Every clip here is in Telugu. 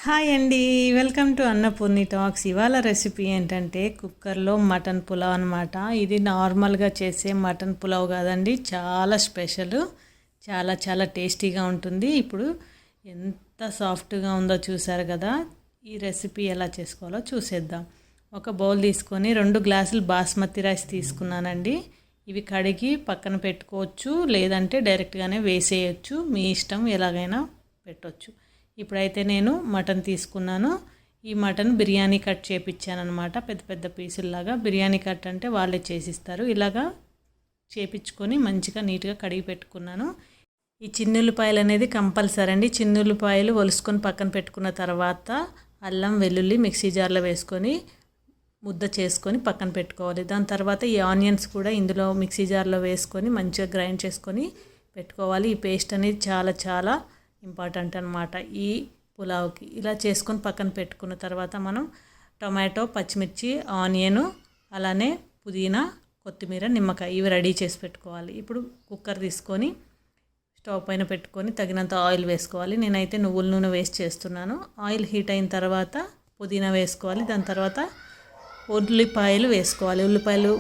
హాయ్ అండి, వెల్కమ్ టు అన్నపూర్ణి టాక్స్. ఇవాళ రెసిపీ ఏంటంటే కుక్కర్లో మటన్ పులావ్ అనమాట. ఇది నార్మల్గా చేసే మటన్ పులావ్ కాదండి, చాలా స్పెషల్, చాలా చాలా టేస్టీగా ఉంటుంది. ఇప్పుడు ఎంత సాఫ్ట్గా ఉందో చూసారు కదా. ఈ రెసిపీ ఎలా చేసుకోవాలో చూసేద్దాం. ఒక బౌల్ తీసుకొని 2 గ్లాసులు బాస్మతి రైస్ తీసుకున్నానండి. ఇవి కడిగి పక్కన పెట్టుకోవచ్చు, లేదంటే డైరెక్ట్గానే వేసేయచ్చు, మీ ఇష్టం, ఎలాగైనా పెట్టవచ్చు. ఇప్పుడైతే నేను మటన్ తీసుకున్నాను. ఈ మటన్ బిర్యానీ కట్ చేపించాను అనమాట, పెద్ద పెద్ద పీసుల్లాగా. బిర్యానీ కట్ అంటే వాళ్ళే చేసిస్తారు. ఇలాగా చేపించుకొని మంచిగా నీట్గా కడిగి పెట్టుకున్నాను. ఈ చిన్నుల్లిపాయలు అనేది కంపల్సరీ అండి. చిన్నుల్లిపాయలు ఒలుసుకొని పక్కన పెట్టుకున్న తర్వాత అల్లం వెల్లుల్లి మిక్సీ జార్లో వేసుకొని ముద్ద చేసుకొని పక్కన పెట్టుకోవాలి. దాని తర్వాత ఈ ఆనియన్స్ కూడా ఇందులో మిక్సీ జార్లో వేసుకొని మంచిగా గ్రైండ్ చేసుకొని పెట్టుకోవాలి. ఈ పేస్ట్ అనేది చాలా చాలా ఇంపార్టెంట్ అనమాట ఈ పులావ్కి. ఇలా చేసుకొని పక్కన పెట్టుకున్న తర్వాత మనం టొమాటో, పచ్చిమిర్చి, ఆనియన్, అలానే పుదీనా, కొత్తిమీర, నిమ్మకాయ ఇవి రెడీ చేసి పెట్టుకోవాలి. ఇప్పుడు కుక్కర్ తీసుకొని స్టవ్ పైన పెట్టుకొని తగినంత ఆయిల్ వేసుకోవాలి. నేనైతే నువ్వుల నూనె వేస్ట్ చేస్తున్నాను. ఆయిల్ హీట్ అయిన తర్వాత పుదీనా వేసుకోవాలి. దాని తర్వాత ఉల్లిపాయలు వేసుకోవాలి. ఉల్లిపాయలు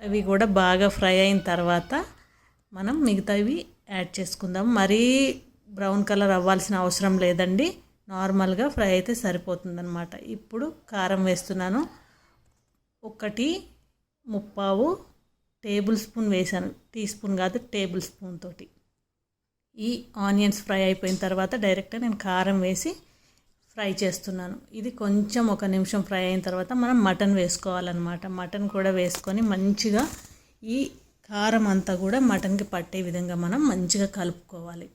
అవి కూడా బాగా ఫ్రై అయిన తర్వాత మనం మిగతావి యాడ్ చేసుకుందాం. మరీ బ్రౌన్ కలర్ అవ్వాల్సిన అవసరం లేదండి, నార్మల్గా ఫ్రై అయితే సరిపోతుందన్నమాట. ఇప్పుడు కారం వేస్తున్నాను. 1.3 టేబుల్ స్పూన్ వేసాను, టీ స్పూన్ కాదు, టేబుల్ స్పూన్ తోటి. ఈ ఆనియన్స్ ఫ్రై అయిపోయిన తర్వాత డైరెక్ట్గా నేను కారం వేసి ఫ్రై చేస్తున్నాను. ఇది కొంచెం 1 నిమిషం ఫ్రై అయిన తర్వాత మనం మటన్ వేసుకోవాలన్నమాట. మటన్ కూడా వేసుకొని మంచిగా ఈ కారం అంతా కూడా మటన్కి పట్టే విధంగా మనం మంచిగా కలుపుకోవాలి.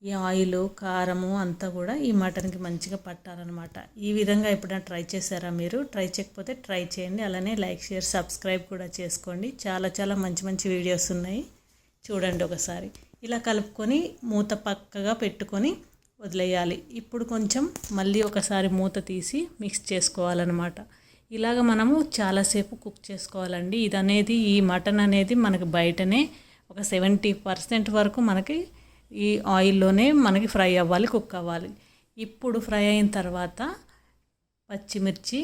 ఈ ఆయిల్, కారము అంతా కూడా ఈ మటన్కి మంచిగా పట్టాలన్నమాట. ఈ విధంగా ఎప్పుడైనా ట్రై చేశారా మీరు? ట్రై చేయకపోతే ట్రై చేయండి. అలానే లైక్, షేర్, సబ్స్క్రైబ్ కూడా చేసుకోండి. చాలా చాలా మంచి మంచి వీడియోస్ ఉన్నాయి, చూడండి ఒకసారి. ఇలా కలుపుకొని మూత పక్కగా పెట్టుకొని వదిలేయాలి. ఇప్పుడు కొంచెం మళ్ళీ ఒకసారి మూత తీసి మిక్స్ చేసుకోవాలన్నమాట. ఇలాగ మనము చాలాసేపు కుక్ చేసుకోవాలండి. ఇది అనేది, ఈ మటన్ అనేది మనకి బయటనే ఒక 70% వరకు మనకి ఈ ఆయిల్లోనే మనకి ఫ్రై అవ్వాలి, కుక్ అవ్వాలి. ఇప్పుడు ఫ్రై అయిన తర్వాత పచ్చిమిర్చి,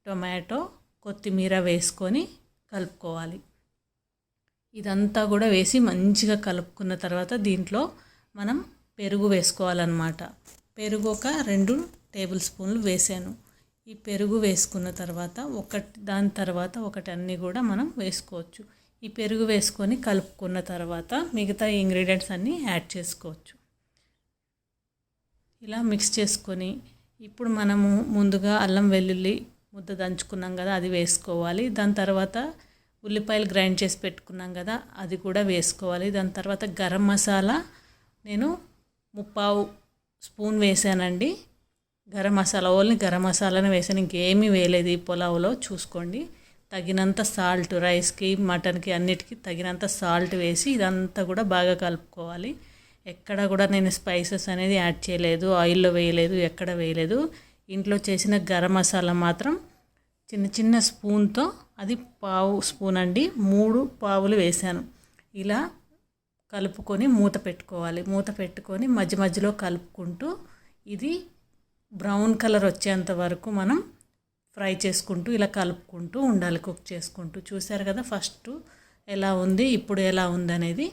టొమాటో, కొత్తిమీర వేసుకొని కలుపుకోవాలి. ఇదంతా కూడా వేసి మంచిగా కలుపుకున్న తర్వాత దీంట్లో మనం పెరుగు వేసుకోవాలన్నమాట. పెరుగు ఒక 2 టేబుల్ స్పూన్లు వేసాను. ఈ పెరుగు వేసుకున్న తర్వాత దాని తర్వాత ఒకటి అన్నీ కూడా మనం వేసుకోవచ్చు. ఈ పెరుగు వేసుకొని కలుపుకున్న తర్వాత మిగతా ఇంగ్రీడియంట్స్ అన్నీ యాడ్ చేసుకోవచ్చు. ఇలా మిక్స్ చేసుకొని ఇప్పుడు మనము ముందుగా అల్లం వెల్లుల్లి ముద్ద దంచుకున్నాం కదా, అది వేసుకోవాలి. దాని తర్వాత ఉల్లిపాయలు గ్రైండ్ చేసి పెట్టుకున్నాం కదా, అది కూడా వేసుకోవాలి. దాని తర్వాత గరం మసాలా నేను 3/4 స్పూన్ వేసానండి. గరం మసాలా, ఓన్లీ గరం మసాలానే వేసాను, ఇంకేమీ వేయలేదు ఈ పులావ్లో. చూసుకోండి. తగినంత సాల్ట్, రైస్కి, మటన్కి అన్నిటికీ తగినంత సాల్ట్ వేసి ఇదంతా కూడా బాగా కలుపుకోవాలి. ఎక్కడ కూడా నేను స్పైసెస్ అనేది యాడ్ చేయలేదు, ఆయిల్లో వేయలేదు, ఎక్కడ వేయలేదు. ఇంట్లో చేసిన గరం మసాలా మాత్రం చిన్న చిన్న స్పూన్తో, అది 1/2 స్పూన్ అండి, 3 పావులు వేసాను. ఇలా కలుపుకొని మూత పెట్టుకోవాలి. మూత పెట్టుకొని మధ్య మధ్యలో కలుపుకుంటూ ఇది బ్రౌన్ కలర్ వచ్చేంత వరకు మనం ఫ్రై చేసుకుంటూ ఇలా కలుపుకుంటూ ఉండాలి, కుక్ చేసుకుంటూ. చూసారు కదా ఫస్ట్ ఎలా ఉంది, ఇప్పుడు ఎలా ఉంది అనేది.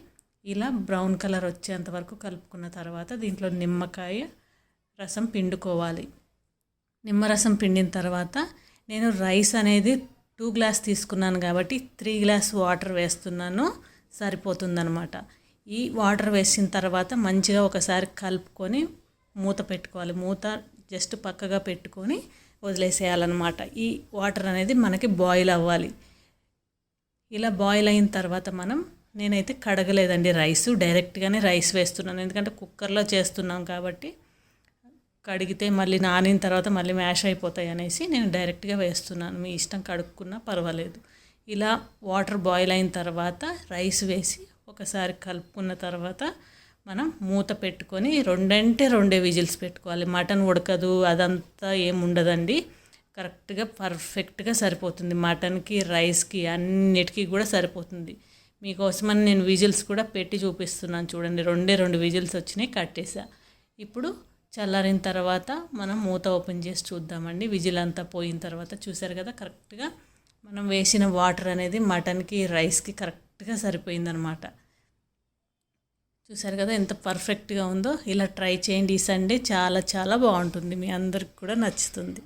ఇలా బ్రౌన్ కలర్ వచ్చేంత వరకు కలుపుకున్న తర్వాత దీంట్లో నిమ్మకాయ రసం పిండుకోవాలి. నిమ్మరసం పిండిన తర్వాత నేను రైస్ అనేది 2 గ్లాస్ తీసుకున్నాను కాబట్టి 3 గ్లాస్ వాటర్ వేస్తున్నాను, సరిపోతుందన్నమాట. ఈ వాటర్ వేసిన తర్వాత మంచిగా ఒకసారి కలుపుకొని మూత పెట్టుకోవాలి. మూత జస్ట్ పక్కగా పెట్టుకొని వదిలేసేయాలన్నమాట. ఈ వాటర్ అనేది మనకి బాయిల్ అవ్వాలి. ఇలా బాయిల్ అయిన తర్వాత నేనైతే కడగలేదండి రైస్, డైరెక్ట్గానే రైస్ వేస్తున్నాను. ఎందుకంటే కుక్కర్లో చేస్తున్నాం కాబట్టి కడిగితే మళ్ళీ నానిన తర్వాత మళ్ళీ మ్యాష్ అయిపోతాయి అనేసి నేను డైరెక్ట్గా వేస్తున్నాను. మీ ఇష్టం, కడుక్కున్నా పర్వాలేదు. ఇలా వాటర్ బాయిల్ అయిన తర్వాత రైస్ వేసి ఒకసారి కలుపుకున్న తర్వాత మనం మూత పెట్టుకొని 2 విజిల్స్ పెట్టుకోవాలి. మటన్ ఉడకదు, అదంతా ఏముండదండి, కరెక్ట్గా పర్ఫెక్ట్గా సరిపోతుంది. మటన్కి, రైస్కి అన్నిటికీ కూడా సరిపోతుంది. మీకోసమని నేను విజిల్స్ కూడా పెట్టి చూపిస్తున్నాను చూడండి. 2 విజిల్స్ వచ్చినాయి, కట్టేసా. ఇప్పుడు చల్లారిన తర్వాత మనం మూత ఓపెన్ చేసి చూద్దామండి. విజిల్ అంతా పోయిన తర్వాత చూసారు కదా, కరెక్ట్గా మనం వేసిన వాటర్ అనేది మటన్కి రైస్కి కరెక్ట్గా సరిపోయిందనమాట. చూసారు కదా ఎంత పర్ఫెక్ట్గా ఉందో. ఇలా ట్రై చేయండి ఈ సండే, చాలా చాలా బాగుంటుంది, మీ అందరికి కూడా నచ్చుతుంది.